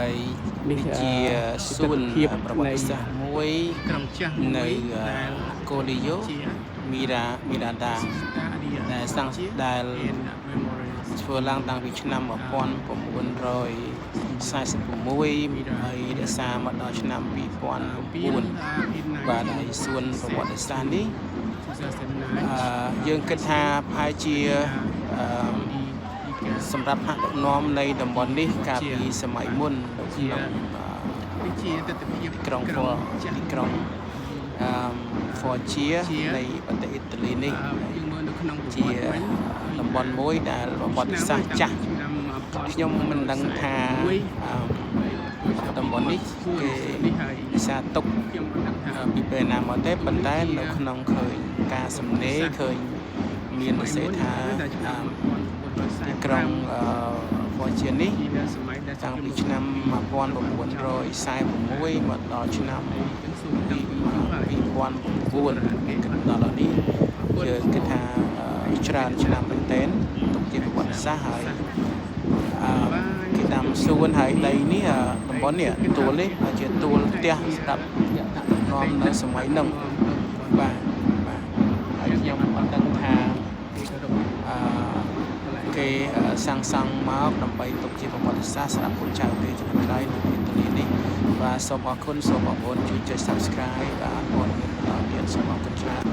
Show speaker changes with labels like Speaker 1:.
Speaker 1: ហើយជាសួនប្រវត្តិសាស្ត្រមួយនៅកូលីយ៉ូមីរ៉ាដាដែលធ្វើឡើងតាំងពីឆ្នាំ1946ហើយរក្សាមកដល់ឆ្នាំ2009បាទហើយសួនប្រវត្តិសាស្ត្រនេះយើងគិតថាប្រហែលជាសម្រាប់ហត្ថនាំនៃតំបន់នេះកាលពីសម័យមុននៅក្នុងទីក្រុងFoggia នៃប្រទេសអ៊ីតាលីនេះជាតំបន់មួយដែលប្រវត្តិសាស្ត្រចាស់ខ្ញុំមិនដឹងថាតំបន់នេះគេវិសាទុកពីពេលណាមកទេប៉ុន្តែនៅក្នុងឃើញការសំណេរឃើញមាននិស្សិតថាទីក្រុងFoggiaនេះតាំងពីឆ្នាំ1946មកដល់ឆ្នាំ2009ដល់នេះយើងគិតថាច្រើនឆ្នាំមែនទែនទុកជាប្រវត្តិសាស្ត្រហើយគេដាំសួនហើយដីនេះតំបន់នេះទួលនេះជាទួលផ្ទះសម្រាប់អ្នកដឹកនាំនៅសម័យនោះបាទហើយខ្ញុំអត់ដឹងថាគេសាងសង់មកដើម្បីទុកជាប្រវត្តិសាស្ត្រសម្រាប់កូនចៅគេជំនាន់ក្រោយនៅអ៊ីតាលីនេះបាទសូមអរគុណសូមបងប្អូនជួយចុច Subscribe បាទព័ត៌មានបន្តទៀតសូមអរគុណច្រើន